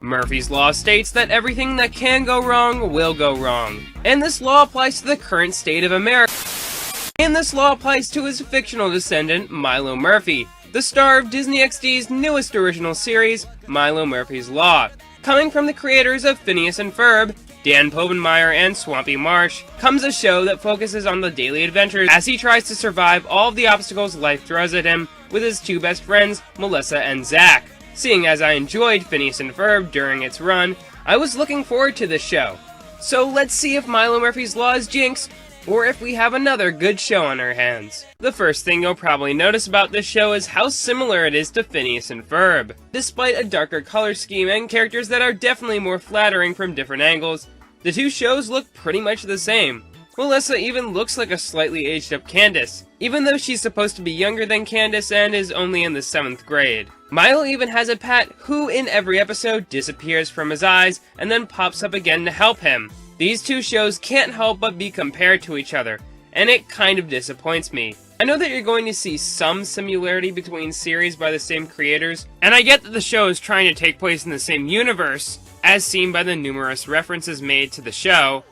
Murphy's Law states that everything that can go wrong will go wrong, and this law applies to the current state of America. And this law applies to his fictional descendant, Milo Murphy, the star of Disney XD's newest original series, Milo Murphy's Law. Coming from the creators of Phineas and Ferb, Dan Povenmire and Swampy Marsh, comes a show that focuses on the daily adventures as he tries to survive all of the obstacles life throws at him with his two best friends, Melissa and Zach. Seeing as I enjoyed Phineas and Ferb during its run, I was looking forward to this show. So let's see if Milo Murphy's Law is jinxed, or if we have another good show on our hands. The first thing you'll probably notice about this show is how similar it is to Phineas and Ferb. Despite a darker color scheme and characters that are definitely more flattering from different angles, the two shows look pretty much the same. Melissa even looks like a slightly aged up Candace, even though she's supposed to be younger than Candace and is only in the 7th grade. Milo even has a pet who in every episode disappears from his eyes and then pops up again to help him. These two shows can't help but be compared to each other, and it kind of disappoints me. I know that you're going to see some similarity between series by the same creators, and I get that the show is trying to take place in the same universe, as seen by the numerous references made to the show.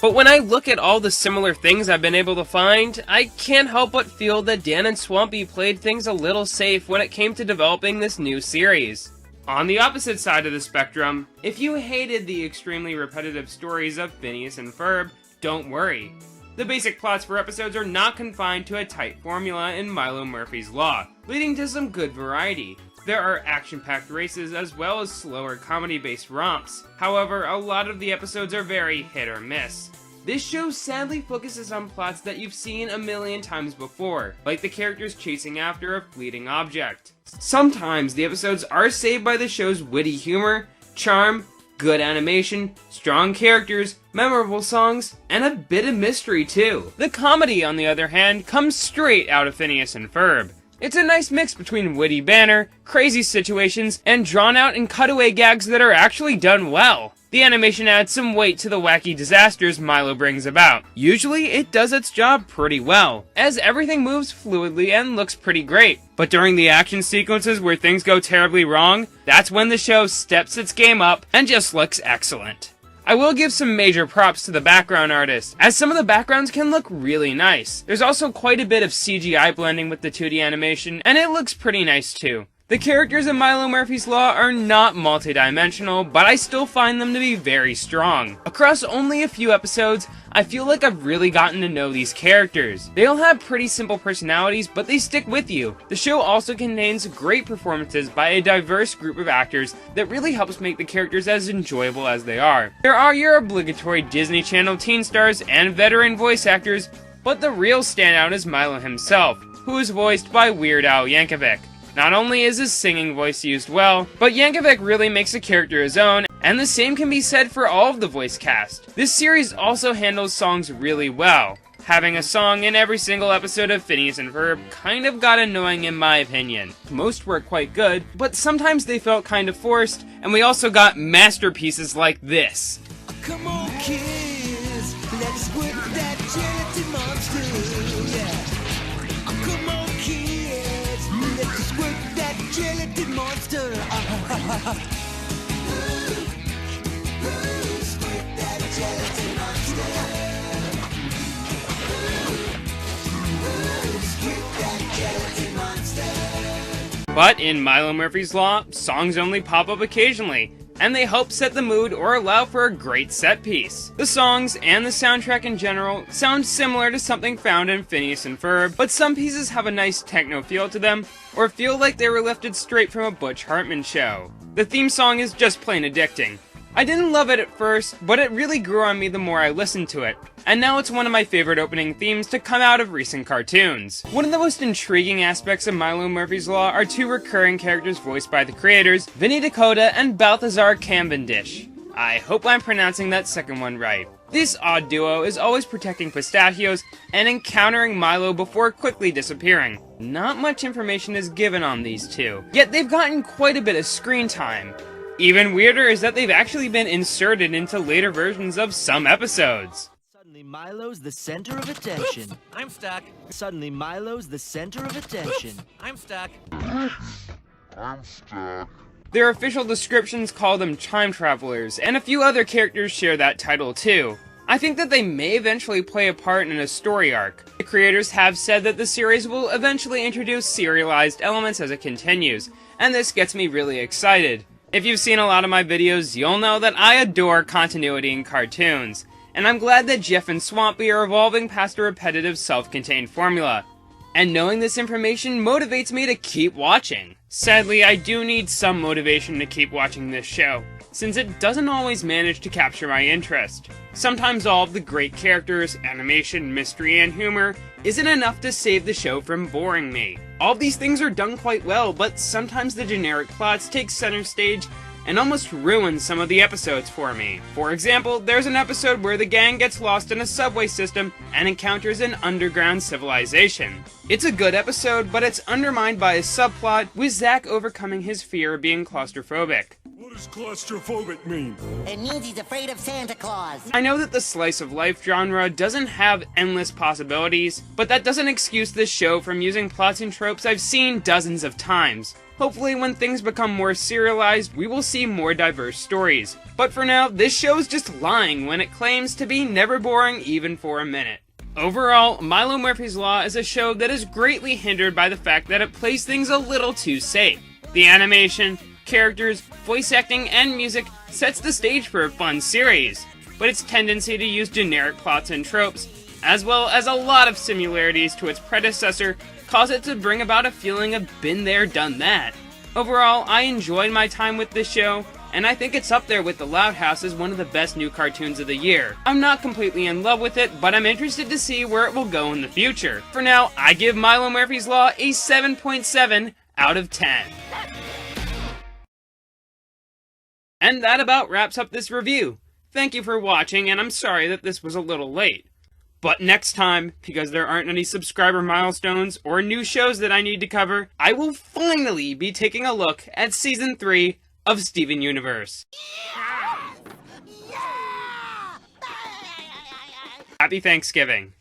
But when I look at all the similar things I've been able to find, I can't help but feel that Dan and Swampy played things a little safe when it came to developing this new series. On the opposite side of the spectrum, if you hated the extremely repetitive stories of Phineas and Ferb, don't worry. The basic plots for episodes are not confined to a tight formula in Milo Murphy's Law, leading to some good variety. There are action-packed races as well as slower comedy-based romps. However, a lot of the episodes are very hit or miss. This show sadly focuses on plots that you've seen a million times before, like the characters chasing after a fleeting object. Sometimes the episodes are saved by the show's witty humor, charm, good animation, strong characters, memorable songs, and a bit of mystery too. The comedy, on the other hand, comes straight out of Phineas and Ferb. It's a nice mix between witty banter, crazy situations, and drawn-out and cutaway gags that are actually done well. The animation adds some weight to the wacky disasters Milo brings about. Usually, it does its job pretty well, as everything moves fluidly and looks pretty great. But during the action sequences where things go terribly wrong, that's when the show steps its game up and just looks excellent. I will give some major props to the background artists, as some of the backgrounds can look really nice. There's also quite a bit of CGI blending with the 2D animation, and it looks pretty nice too. The characters in Milo Murphy's Law are not multi-dimensional, but I still find them to be very strong. Across only a few episodes, I feel like I've really gotten to know these characters. They all have pretty simple personalities, but they stick with you. The show also contains great performances by a diverse group of actors that really helps make the characters as enjoyable as they are. There are your obligatory Disney Channel teen stars and veteran voice actors, but the real standout is Milo himself, who is voiced by Weird Al Yankovic. Not only is his singing voice used well, but Yankovic really makes the character his own, and the same can be said for all of the voice cast. This series also handles songs really well. Having a song in every single episode of Phineas and Ferb kind of got annoying in my opinion. Most were quite good, but sometimes they felt kind of forced, and we also got masterpieces like this. Come on kids, let's squirt that gelatin monster, yeah. Come on kids, let's squirt that gelatin monster. Squirt that gelatin monster. Squirt that gelatin monster. But in Milo Murphy's Law, songs only pop up occasionally, and they help set the mood or allow for a great set piece. The songs, and the soundtrack in general, sound similar to something found in Phineas and Ferb, but some pieces have a nice techno feel to them, or feel like they were lifted straight from a Butch Hartman show. The theme song is just plain addicting. I didn't love it at first, but it really grew on me the more I listened to it, and now it's one of my favorite opening themes to come out of recent cartoons. One of the most intriguing aspects of Milo Murphy's Law are two recurring characters voiced by the creators, Vinny Dakota and Balthazar Cavendish. I hope I'm pronouncing that second one right. This odd duo is always protecting pistachios and encountering Milo before quickly disappearing. Not much information is given on these two, yet they've gotten quite a bit of screen time. Even weirder is that they've actually been inserted into later versions of some episodes. Suddenly Milo's the center of attention. Oops, I'm stuck. Suddenly Milo's the center of attention. I'm stuck. The Their official descriptions call them time travelers, and a few other characters share that title too. I think that they may eventually play a part in a story arc. The creators have said that the series will eventually introduce serialized elements as it continues, and this gets me really excited. If you've seen a lot of my videos, you'll know that I adore continuity in cartoons, and I'm glad that Jeff and Swampy are evolving past a repetitive self-contained formula. And knowing this information motivates me to keep watching. Sadly, I do need some motivation to keep watching this show, since it doesn't always manage to capture my interest. Sometimes all of the great characters, animation, mystery, and humor isn't enough to save the show from boring me. All of these things are done quite well, but sometimes the generic plots take center stage and almost ruin some of the episodes for me. For example, there's an episode where the gang gets lost in a subway system and encounters an underground civilization. It's a good episode, but it's undermined by a subplot with Zack overcoming his fear of being claustrophobic. What does claustrophobic mean? It means he's afraid of Santa Claus. I know that the slice of life genre doesn't have endless possibilities, but that doesn't excuse this show from using plots and tropes I've seen dozens of times. Hopefully when things become more serialized, we will see more diverse stories. But for now, this show is just lying when it claims to be never boring even for a minute. Overall, Milo Murphy's Law is a show that is greatly hindered by the fact that it plays things a little too safe. The animation, characters, voice acting, and music sets the stage for a fun series, but its tendency to use generic plots and tropes, as well as a lot of similarities to its predecessor, cause it to bring about a feeling of been there, done that. Overall, I enjoyed my time with this show, and I think it's up there with The Loud House as one of the best new cartoons of the year. I'm not completely in love with it, but I'm interested to see where it will go in the future. For now, I give Milo Murphy's Law a 7.7 out of 10. And that about wraps up this review. Thank you for watching, and I'm sorry that this was a little late. But next time, because there aren't any subscriber milestones or new shows that I need to cover, I will finally be taking a look at Season 3 of Steven Universe. Happy Thanksgiving.